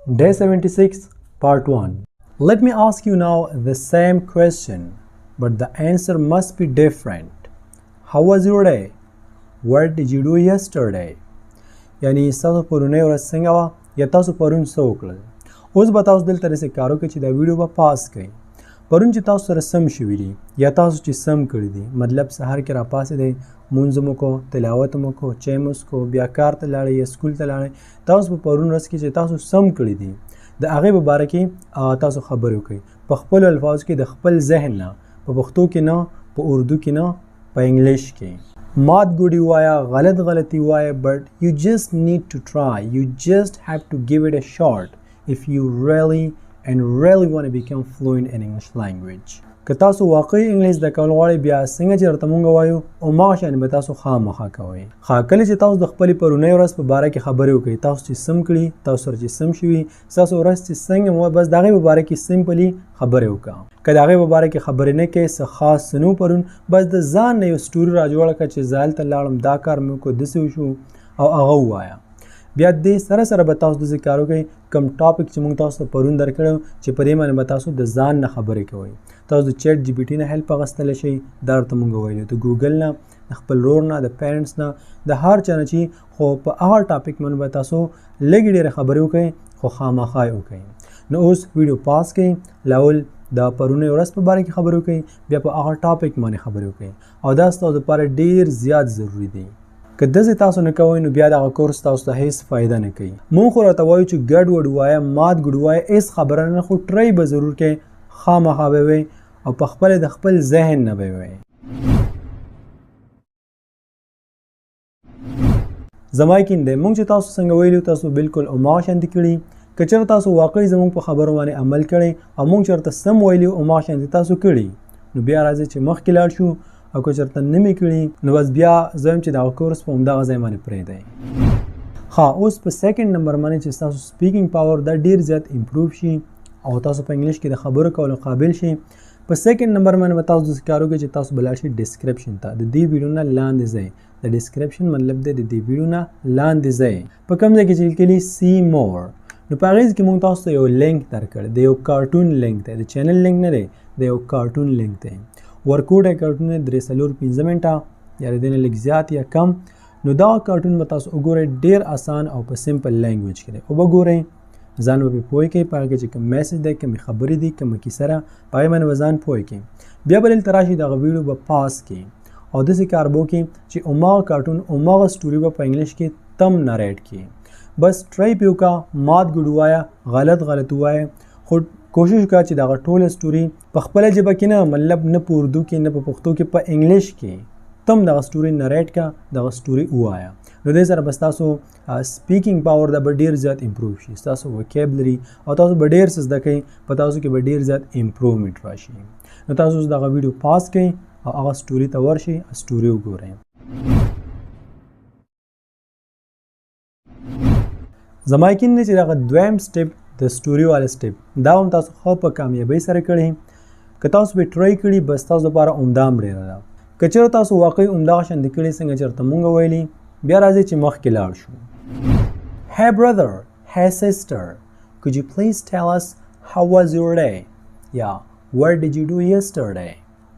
Day 76, Part 1. Let me ask you now the same question, but the answer must be different. How was your day? What did you do yesterday? یعنی تاسو پرونی ورځ څنګه وه یا تاسو پرون څه وکړل. اوس به تاسو دلته داسې کار وکړئ چې دا ویډیو به پاس کړئ. پرون چې تاسو سره سم شوي دي یا تاسو چې سم کړي دي، مطلب سهار کې راپاڅېدئ، مونځ مو کو، تلاوت مو کو، چای مو څښو، بیا کار ته لاړئ یا سکول ته لاړئ، تاسو په پرون ورځ کې چې تاسو سم کړي دي د هغې په باره کې تاسو خبرې وکړئ په خپلو الفاظو کې، د خپل ذهن نه، په پښتو کې نه، په اردو کې نه، په انګلیش کې. مات ګوډي وایه، غلطي وایه، but you just need to try. You just have to give it a shot if you really want to become fluent in English language. که تاسو واقعي انګلیش زده کول غواړئ، بیا څنګه چې درته مونږ وایو هماغه شان به تاسو خامخا کوئ. کله چې تاسو د خپلې پرونۍ ورځ په باره کې خبرې وکړئ، تاسو چې سم کړي، تاسو سره چې سم شوي، ستاسو ورځ چې څنګه مو، بس د هغې په باره کې سمپلي خبرې وکړه. که د هغې په باره کې خبرې نه کوې، څه خاص څه نو پرون، بس د ځان نه یو سټوري را جوړه کړه چې زه هلته لاړم، دا کار مې وکړو، داسې وشو، او هغه ووایه. بیا دې سره به تاسو داسې کار وکړئ کوم ټاپک چې موږ تاسو ته پرون درکړی چې په دې باندې به تاسو د ځان نه خبرې کوئ. تاسو د چیټ جی پی ټي نه هیلپ اخیستلی شئ، دا درته موږ ویلي، د ګوګل نه، د خپل ورور نه، د پیرنټس نه، د هر چا نه چې خو په هغه ټاپک باندې به تاسو لږې ډېرې خبرې وکړئ، خو خامخا یې وکړئ. نو اوس ویډیو پاس کړئ، لاول د پرونۍ ورځ په باره کې خبرې وکړئ، بیا په هغه ټاپک باندې خبرې وکړئ، او دا ستاسو لپاره ډېر زیات ضروري دی. که داسې تاسو نه کوئ نو بیا دغه کورس تاسو ته هیڅ فایده نه کوي. مونږ خو راته وایو چې ګډ وډ وایه، مات ګډ وایه، هیڅ خبره نه، خو ټرای به ضرور کوئ، خامخا به وایئ او په خپله د خپل ذهن نه به وایئ. زما یقین دی مونږ چې تاسو څنګه ویلي تاسو بالکل هماغه شانتې کړي. که چېرته تاسو واقعي زموږ په خبرو باندې عمل کړی او مونږ چېرته سم ویلي هماغه شانتې تاسو کړي، نو بیا راځئ چې مخکې لاړ شو. او که چېرته نه مې کړي نو بس بیا زه وایم چې دغه کورس په همدغه ځای باندې پرېږدئ. اوس په سیکنډ نمبر باندې چې ستاسو سپیکینګ پاور دا ډېر زیات امپروو شي او تاسو په انګلیش کې د خبرو کولو قابل شي، په سیکنډ نمبر باندې به تاسو داسې کار وکړئ چې تاسو به لاړ شئ ډسکرپشن ته، د دې ویډیو نه لاندې ځئ. د ډسکرپشن مطلب دی د دې ویډیو نه لاندې ځئ، په کوم ځای کې چې لیکلي سی مور، نو په هغې کې مونږ تاسو ته یو لینک درکړی، د یو کارټون لینک دی، د چینل لینک نه دی، د یو کارټون لینک دی. ورکوټ یې کارټون 3-4-5 منټه یا د دې نه لږ زیات یا کم. نو دا کارټون به تاسو وګورئ، ډېر آسان او په سمپل لینګویج کې دی، وګورئ، ځان به پرې پوه کړئ، په هغه کې چې کوم میسج دی، کومې خبرې دي، کومه کیسه ده، په هغې باندې به ځان پوه کړئ. بیا به دلته راشئ، دغه ویډیو به پاس کړئ او داسې کار به وکړئ چې هماغه کارټون، هماغه سټوري به په انګلیش کې تم نریټ کړئ. بس ټرای پې وکړه، مات ګډ ووایه، غلط ووایه، خو کوشش وکړه چې دغه ټوله سټوري په خپله ژبه کې نه، مطلب نه په اردو کې، نه په پښتو کې، په انګلیش کې تم دغه سټوري نریټ کړه، دغه سټوري ووایه. نو دې سره به ستاسو سپیکینګ پاور دا به ډېر زیات امپروو شي، ستاسو وکیبلري او تاسو به ډېر څه زده کوئ، په تاسو کې به ډېر زیات امپروومنټ راشي. نو تاسو اوس دغه ویډیو پاس کړئ او هغه سټوري ته ورشئ، سټوري وګورئ. زما یقین دی چې دغه دویم سټپ د سټوري والا سټپ دا هم تاسو ښه په کامیابۍ سره کړی. که تاسو به ټرای کړي بس تاسو لپاره عمده هم ډېره ده. که چېرته تاسو واقعي همدغه شانتې کړي څنګه چېرته مونږ ویلي، بیا راځئ چې مخکې لاړ شو. Hey brother, hey sister, could you please tell us how was your day? Yeah, what did you do yesterday?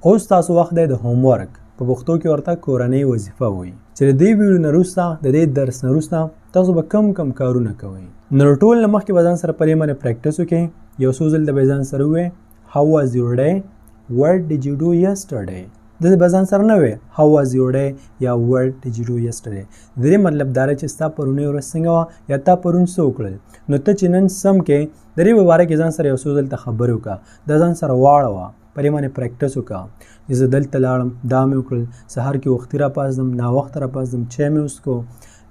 اوس تاسو وخت دی د هومورک، په پښتو کې ورته کورنۍ وظیفه وایي، چې د دې ویډیو نه وروسته، د دې درس نه وروسته تاسو به کم کارونه کوئ. نو ټول نه مخکې به ځان سره په دې باندې پریکټس وکړئ، یو څو ځل به ځان سره ووایئ how was your day, what did you do yesterday. داسې به ځان سره نه وایئ how was your day یا what did you do yesterday. د دې مطلب دا دی چې ستا پرونۍ ورځ څنګه وه یا تا پرون څه وکړل. نو ته چې نن سم کې د دې په باره کې ځان سره یو څو ځل ته خبرې وکړه، دا ځان سره واړوه، په دې باندې پریکټس وکړه چې زه دلته لاړم، دا مې وکړل، سهار کې وختي راپاڅېدم، ناوخته راپاڅېدم، چای مې وڅښو،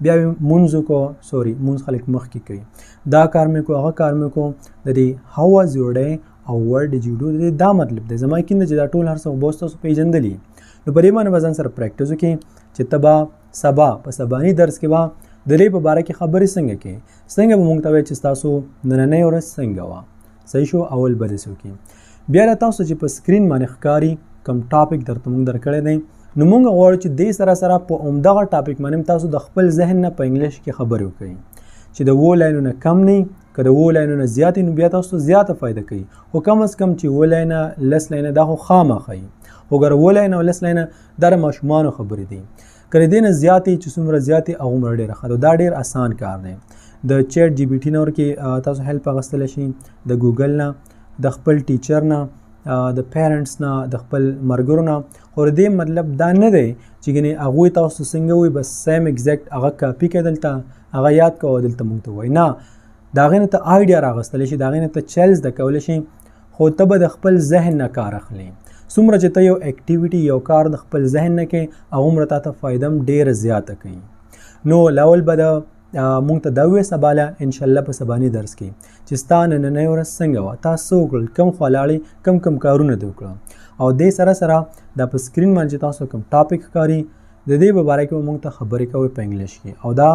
بیا مې مونځ وکړو، مونځ خلک مخکې کوي، دا کار مې وکړو، هغه کار مې وکړو. د دې how was your day او what did you do د دې دا مطلب دی. زما یقین دی چې دا ټول هر څه خو به اوس تاسو پېژندلي. نو په دې باندې به ځان سره پریکټس وکړئ چې ته به سبا په سباني درس کې به د دې په باره کې خبرې څنګه کوې، څنګه به مونږ ته وایي چې ستاسو نننۍ ورځ څنګه وه. صحیح شو؟ اول به داسې وکړئ. بیا را تاسو چې په سکرین باندې ښکاري کوم ټاپک درته مونږ درکړی دی، نو مونږ غواړو چې دې سره په همدغه ټاپک باندې تاسو د خپل ذهن نه په انګلیش کې خبرې وکړئ. چې د 7 لاینو نه کم نه که د 7 لاینو نه زیات نو بیا تاسو زیاته فایده کوي خو کم از کم چې 7 لاینه لس لاینه دا خو خامخا وي خو ګوره 7 لاینه او لس لاینه دا د ماشومانو خبرې دي که د دې نه زیاتې چې څومره زیاتې هغومره ډېره ښه ده دا ډېر اسان کار دی د چیټ جی پی ټي نه ورکې تاسو هیلپ اخیستلی شئ د ګوګل نه د خپل ټیچر نه د پیرنټس نه د خپل ملګرو نه خو د دې مطلب دا نه دی چې ګنې هغوی تاسو څنګه وایي بس سیم ایګزیکټ هغه کاپي کړه دلته هغه یاد کوه دلته موږ ته وایي نه د هغې نه ته آیډیا راغوستلی شي د هغې نه ته چل زده کولی شي خو ته به د خپل ذهن نه کار اخلي څومره چې ته یو اکټیویټي یو کار د خپل ذهن نه کوې هغومره تا ته فایده هم ډېره زیاته کوي نو لاول به د مونږ ته دا ووایه سبا له انشاءالله په سباني درس کې چې ستا نننۍ ورځ څنګه وه تا څه وکړل کم خوا لاړې کم کارونه دې وکړه او دې سره سره دا په سکرین باندې چې تاسو کوم ټاپک ښکاري د دې په باره کې به مونږ ته خبرې کوئ په انګلیش کې او دا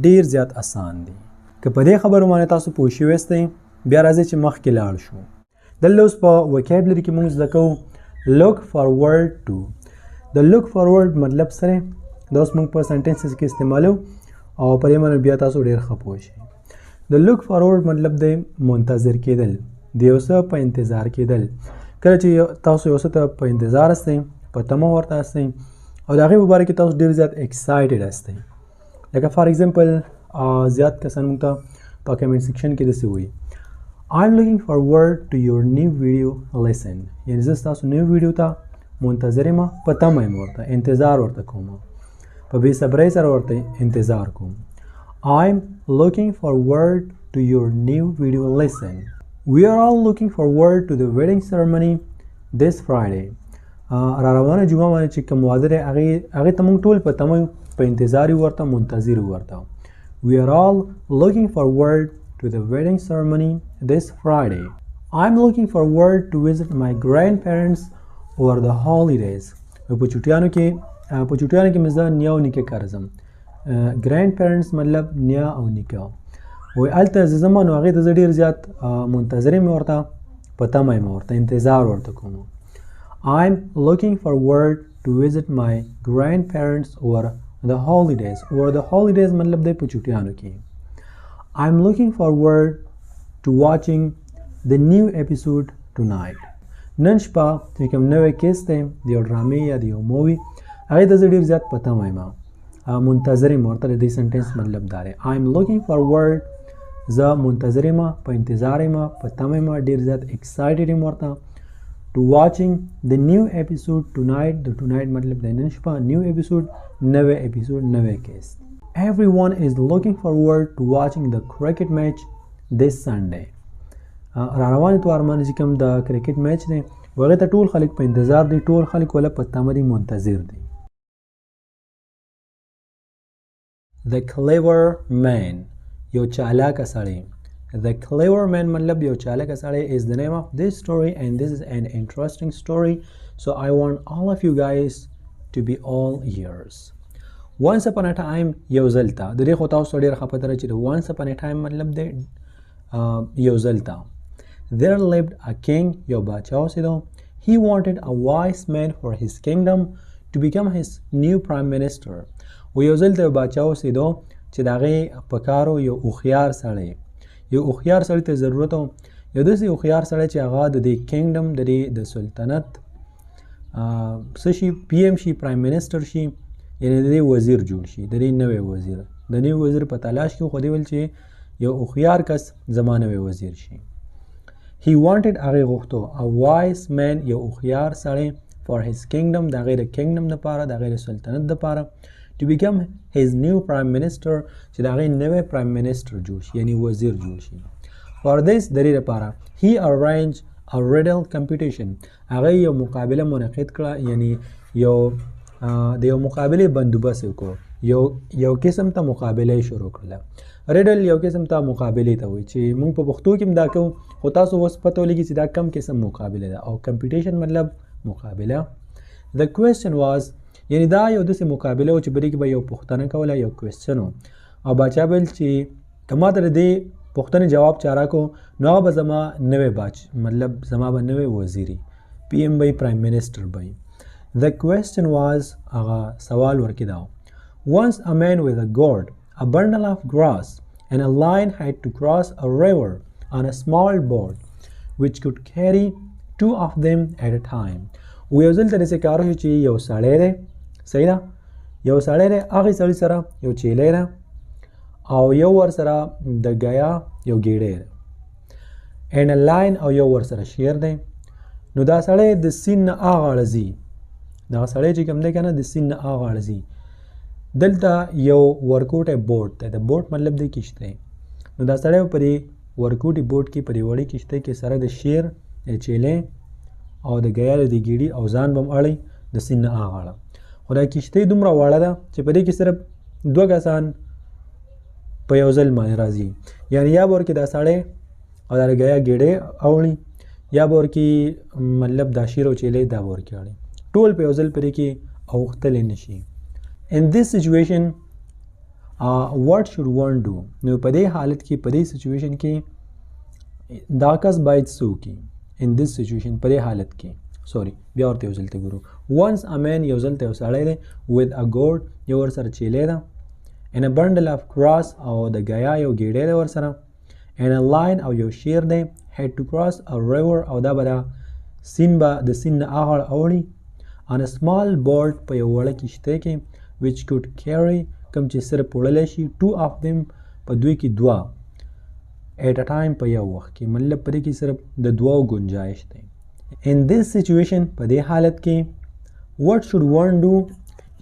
ډېر زیات اسان دی که په دې خبرو باندې تاسو پوه شوي یاستئ بیا راځئ چې مخکې لاړ شو دلته اوس په وکیبلري کې مونږ زده کوو look forward to د look forward مطلب سره دا اوس مونږ په سنټنسز کې استعمالو او په دې باندې بیا تاسو ډېر ښه پوه شئ د look forward مطلب دی منتظر کېدل د یو څه په انتظار کېدل کله چې تاسو یو څه ته په انتظار استئ په تمه ورته استئ او د هغې په باره کې تاسو ډېر زیات ایکسایټډ استئ لکه فار ایگزامپل زیات کسان مونږ ته په کمنټ سیکشن کې داسې وایي I'm looking forward to your new video lesson یعنې زه ستاسو نوي ویډیو ته منتظر یم په تمه یم ورته انتظار ورته کوم په بې صبرۍ سره ورته انتظار کوم I'm looking forward to your new video lesson We are all looking forward to the wedding ceremony this Friday را روانه جمعه باندې چې کوم واده دی هغې ته موږ ټول په تمه یو په انتظار یو ورته منتظر یو ورته We are all looking forward to the wedding ceremony this Friday. I'm looking forward to visit my grandparents over the holidays. په چوټیانو کې مې زه نیا او نیکه کار ځم grandparents مطلب نیا او نیکه وایي هلته زه ځم نو هغې ته زه ډېر زیات منتظر یم ورته په تمه یم ورته انتظار ورته کوم I'm looking forward to visit my grandparents over the holidays مطلب دی په چوټیانو کې I'm looking forward to watching the new episode tonight. نن شپه چې کوم نوی کیس دی د یو ډرامې یا د یو مووي هغې ته زه ډېر زیات په تمه یم منتظر یم ورته د دې سنټنس مطلب دا دی I'm looking forward زه منتظر یم په انتظار یم په تمه یم ډېر زیات ایکسایټډ یم ورته to watching the new episode tonight د tonight مطلب دی نن شپه new episode نوی episode نوی کیس Everyone is looking forward to watching the cricket match this Sunday. را روان اتوار باندې چې کوم د کرکټ میچ دی هغې ته ټول خلک په انتظار دي ټول خلک وله په تمه دي منتظر دي The clever man یو چالاکه سړی The clever man مطلب یو چالاکه سړی is the name of this story and this is an interesting story so I want all of you guys to be all ears. Once upon a time یو ځل ته د دې خو تاسو ډېره ښه پته ده چې د once upon a time مطلب دی یو ځل ته There lived a king یو باچا اوسېدو He wanted a wise man for his kingdom to become his new prime minister و یو ځل ته یو باچا اوسېدو چې د هغې په کار و یو هوښیار سړی یو هوښیار سړي ته ضرورت و یو داسې هوښیار سړی چې هغه د دې کینګډم د دې د سلطنت څه شي پي ایم شي پرایم منسټر شي یعنې د دې وزیر جوړ شي د دې نوی وزیر د نوي وزیر په تلاش کې خو دې ویل چې یو هوښیار کس زما نوی وزیر شي He wanted هغې غوښتو a wise man یو هوښیار سړی for his kingdom د هغې د کینګډم دپاره د هغې د سلطنت دپاره to become his new prime minister چې د هغې نوی پرایم منسټر جوړ شي یعنی وزیر جوړ شي for this د دې دپاره he arranged a riddle competition هغې یو مقابله منعقد کړه یعنی یو د یو مقابلې بندوبست وکړو یو قسم ته مقابله یې شروع کړله ریډل یو قسم ته مقابلې ته وایي چې موږ په پښتو کې هم دا کوو خو تاسو اوس پته ولګي چې دا کم قسم مقابله ده او کمپیټیشن مطلب مقابله The question was یعنی دا یو داسې مقابله و چې په دې کې به یو پوښتنه کوله یو کوېسچن و او باچا ویل چې که ما ته د دې پوښتنې جواب چا راکړو نو هغه به زما نوی مطلب زما به نوی وزیري پي ایم به پرایم منسټر به The question was هغه سوال ورکې دا Once a man with a gourd, a bundle of grass and a lion had to cross a river on a small boat which could carry two of them at a time. و یو ځل ته داسې کار وشو چې یو سړی دی، صحیح ده، یو سړی دی، هغې سړي سره یو چیلی ده او یو ورسره د ګیا یو ګیډی ده، and a lion او یو ورسره شیر دی. نو دا سړی د سیند نه هغه اړه ځي، دغه سړی چې کوم دی که نه د سیند نه هغه اړه ځي. دلته یو ورکوټی بوټ دی، د بوټ مطلب دی کشتی. نو دا سړی په دې ورکوټي بوټ کې په دې وړې کشتۍ کې سره د شیر د چیلی او د ګیا د ګیډي او ځان به هم اړی د سیند نه هغه اړه. خو دا کشتۍ دومره وړه ده چې په دې کې صرف 2 کسان په یو ځل باندې راځي، یعنی یا به ورکې دا سړی او دا د ګیا ګیډی اوړي، یا به ورکې مطلب دا شیر او چیلی دا به ورکې اړي، ټول په یو ځل په دې کې اوښتلی نه شي. In this situation what should one do؟ نو په دې حالت کې، په دې سچویشن کې دا کس باید څه وکړي؟ In this situation په دې حالت کې بیا ورته یو ځل ته ګورو. Once a man یو ځل ته یو سړی دی with a goat یو ورسره چیلی ده and a bundle of grass او د ګیا یو ګیډی دی ورسره and a lion او یو شیر دی had to cross a river او دا به د سیند نه هغه اوړي on a small boat په یو وړه کشتۍ کې which could carry کوم چې صرف وړلی شي 2 of them په دوی کې 2 at a time په یو وخت کې، مطلب په دې کې صرف د 2 گنجایش دی. In this situation په دې حالت کې what should one do؟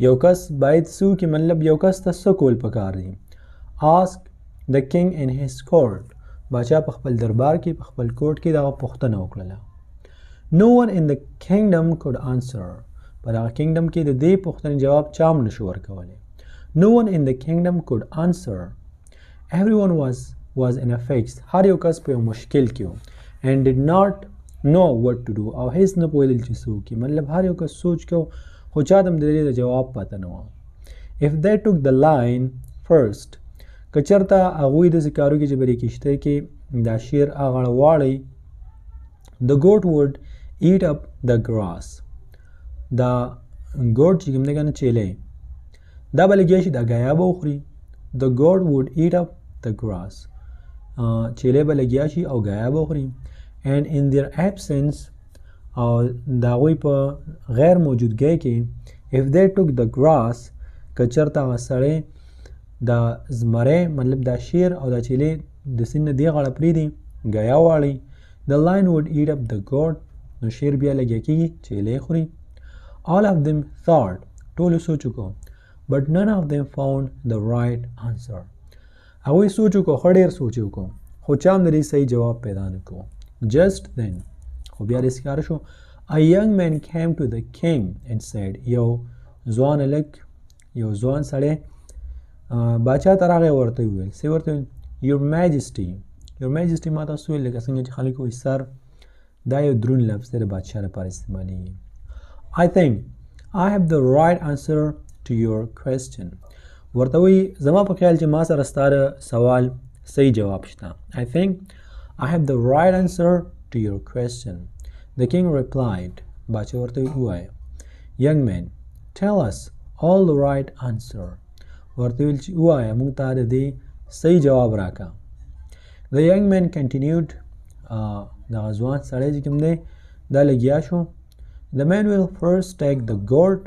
یو کس باید څه وکړي، مطلب یو کس ته څه کول پکار دی؟ ask the king in his court، باچا په خپل دربار کې په خپل کوټ کې دغه پوښتنه وکړله. No one in the kingdom could answer، په دغه کینګډم کې د دې پوښتنې جواب چا هم نشو ورکولی. No one in the kingdom could answer. Everyone was in a fix، هر یو کس په یو مشکل کې و and did not know what to do، او هیڅ نه پوهېدل چې څه وکړي، مطلب هر یو کس سوچ کو خو چا ته هم د دې د جواب پته نه وه. If they took the line first، که چېرته هغوی داسې کار وکړي چې په دې کښتۍ کې دا شیر هغه واړی the goat would eat up the grass، دا ګوټ چې کوم دی که نه چیلی دا به لګیا شي دا ګیا به وخوري. the goat would eat up the grass، چیلی به لګیا شي او ګیا به وخوري. and in their absence، او د هغوی په غیر موجودګۍ کې if they took the grass، که چېرته هغه سړی دا زمری مطلب دا شیر او دا چیلی د سیند نه دې غاړه پرېږدي ګیا واړی the lion would eat up the goat، نو شیر بیا لګیا کېږي چیلی خوري. all of them thought، ټولو سوچ وکړو but none of them found the right answer، هغوی سوچ وکړو ښه ډېر سوچ وکړو خو چا هم د دې صحیح جواب پیدا نه کړو. just then، خو بیا داسې کار شو a young man came to the king and said، یو ځوان هلک یو ځوان سړی باچا ته راغی ورته وویل څه ورته ویل your majesty ما تاسو ویل لکه څنګه چې خلک وایي سر، دا یو دروند لفظ دی د بادشاه لپاره استعمالیږي. I think I have the right answer to your question، ورته وایي زما په خیال چې ما سره ستا د سوال صحیح جواب شته. I think I have the right answer to your question، the king replied، باچا ورته ووایه young man tell us all the right answer، ورته ویل چې ووایه موږ ته د دې صحیح جواب راکړه. the young man continued، دغه ځوان سړی چې کوم دی دا لګیا شو the man will first take the goat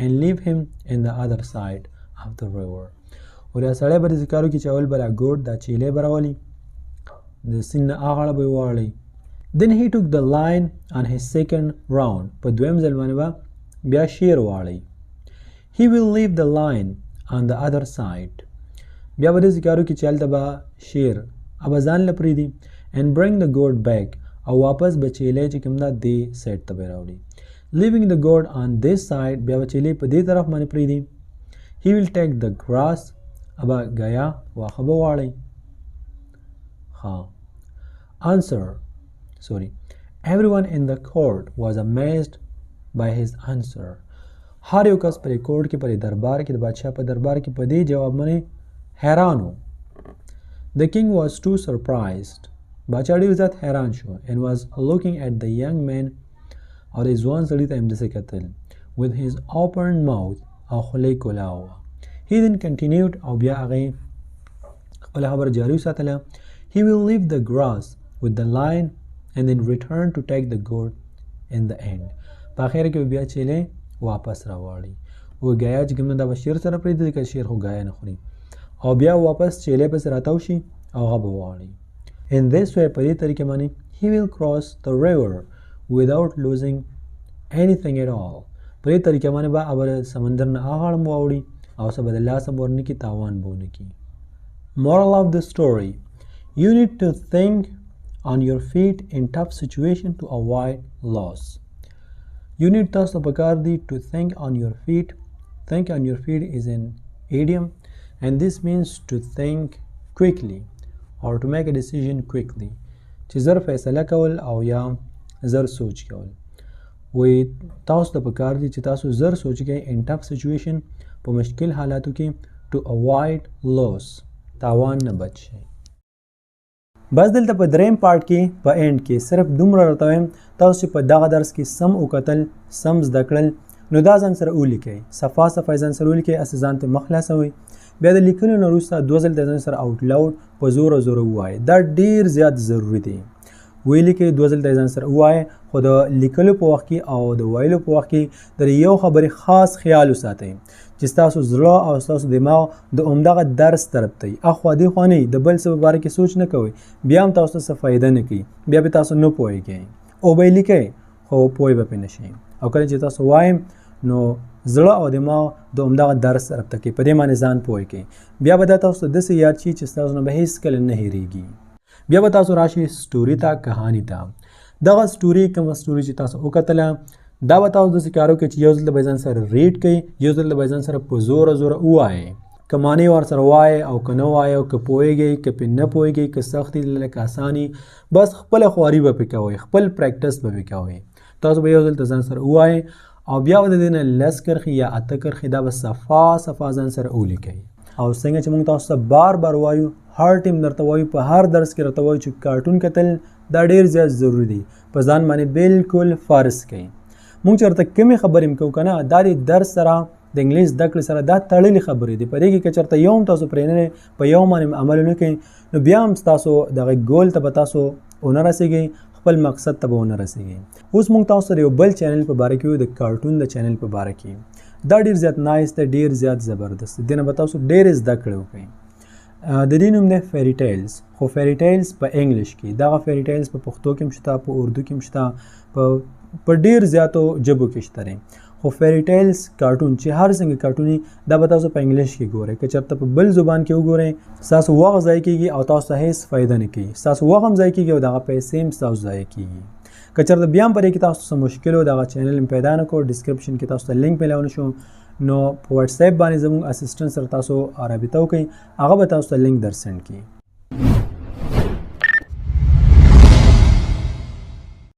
and leave him in the other side of the river، او دا سړی به داسې کار وکړي چې اول به دا ګوټ دا چیلی به راولي د سیند نه هغه اړه به یې واړوي. then he took the lion on his second round، په دویم ځل باندې به بیا شیر واړوي. he will leave the lion on the other side، بیا به داسې کار وکړي چې هلته به شیر به ځان له پرېږدي and bring the goat back، او واپس به چیلی چې کوم ده دې سایډ ته به یې راوړي. leaving the goat on this side، بیا به چیلی په دې طرف باندې پرېږدي. he will take the grass، ابا ګیا واښه به واړی. everyone in the court was amazed by his answer، هر یو کس پر کوټ کې پر دربار کې د بادشاه په دربار کې په دې جواب باندې حیران و. the king was too surprised، بادشاه ډېر زیات حیران شو and was looking at the young man، او د ځوان سړي ته یې همداسې کتل with his open mouth، او خوله یې کولاو وه. he then continued، او بیا هغې خپل خبره جاری وساتله. He will leave the grass with the lion and then return to take the goat in the end. په اخر کې بیا چیلې واپس راوړي. و ګایا چې کوم دا شیر سره پرېږدي که شیر خو ګایا نه خوري او بیا واپس چیلې پسې راتاو شي او هغه به وواړي. In this way په دې طریقې باندې he will cross the river without losing anything at all. په دې طریقې باندې به ابر سمندر نه هغه اړم واوړي او څه به د لاسه به ورنکي تاوان به ونه کړي. Moral of the story: you need to think on your feet in tough situation to avoid loss. You need تاسو پکار دی to think on your feet. Think on your feet is an idiom and this means to think quickly or to make a decision quickly. چې زر فیصله کول او یا زر سوچ کول. وی تاسو ته پکار دی چې تاسو زر سوچ کې in tough situation په مشکل حالاتو کې to avoid loss تاوان نه بچ شئ. بس دلته په دریم پارت کې په اینډ کې صرف دومره راته وایم تاسو چې په دغه درس کې سم وکتل سم زده کړل نو دا ځان سره ولیکئ. صفا صفا ځان سره ولیکئ. هسې ځان ته مخ خلاصوئ. بیا د لیکلو نه وروسته 2 ځل د ځان سره آوټ لاوډ په زوره زوره ووایئ. دا ډېر زیات ضروري دی. ویلیکئ 2 ځل د ځان سره ووایئ خو د لیکلو په وخت کې او د ویلو په وخت کې د یو خبرې خاص خیال وساتئ چې ستاسو زړه او ستاسو دماغ د همدغه درس طرف ته وي. اخوا دېخوا نه وي. د بل څه په باره کې سوچ نه کوئ. بیا هم تاسو ته څه فایده نه کوي. بیا به تاسو نه پوهېږئ. او به یې لیکئ خو پوه به پرې نه شئ. او کله چې تاسو وایم نو زړه او دماغ د همدغه درس طرف ته کوي. په دې باندې ځان پوه کړئ. بیا به دا تاسو ته داسې یاد شي چې ستاسو نه به هېڅکله نه هېرېږي. بیا به تاسو راشئ سټوري ته، کهاني ته. دغه سټوري کومه سټوري چې تاسو وکتله دا به تاسو داسې کار وکړئ چې یو ځل د به ځان سره ریډ کړئ، یو ځل د به ځان سره په زوره زوره ووایئ. که معنی ورسره وایئ او که نه وایئ او که پوهېږئ که پرې نه پوهېږئ که سخت دي لکه اساني بس خپله خواري به پرې کوئ، خپل پریکټس به پرې کوئ. تاسو به یو ځل د ځان سره ووایئ او بیا به د دې نه 10 کرښې یا 8 کرښې دا به صفا صفا ځان سره ولیکئ. او څنګه چې موږ تاسو ته بار بار وایو، هر ټیم درته وایو، په هر درس کې درته وایو چې کارټون کتل دا ډېر زیات ضروري دی. په ځان باندې بالکل فرض کړئ. موږ چې ورته کومې خبرې هم کوو که نه دا د درس سره د انګلیس زده کړې سره دا تړلې خبرې دي. په دې کې که چېرته یو هم تاسو پرې نه په یو باندې عمل ونه کوئ نو بیا هم ستاسو دغه ګول ته به تاسو ونه رسېږئ، خپل مقصد ته به ونه رسېږئ. اوس موږ تاسو سره یو بل چینل په باره کې وایو د کارټون د چینل په باره کې. دا ډېر زیات نایس دی، ډېر زیات زبردست دی. دې نه به تاسو ډېرې زده کړې وکړئ. د دې نوم دی فیری ټیلز. خو فیری ټیلز په انګلیش کې، دغه فیری ټیلز په پښتو کې هم شته، په اردو کې هم شته، په ډېر زیاتو ژبو کې شته دی. خو فیری ټیلز کارټون چې هر څنګه کارټون وي دا به تاسو په انګلیش کې ګورئ. که چېرته په بل زبان کې وګورئ ستاسو وخت ضایع کېږي او تاسو ته هېڅ فایده نه کوي. ستاسو وخت هم ضایع کېږي او دغه پیسې هم ستاسو ضایع کېږي. که چېرته بیا هم په دې کې تاسو څه مشکل و دغه چینل هم پیدا نه کړو، ډسکرپشن کې تاسو ته لینک میلاو شو نو په واتساپ باندې زموږ اسسټنټ سره تاسو رابطه وکړئ، هغه به تاسو ته لینک در سینډ کړي.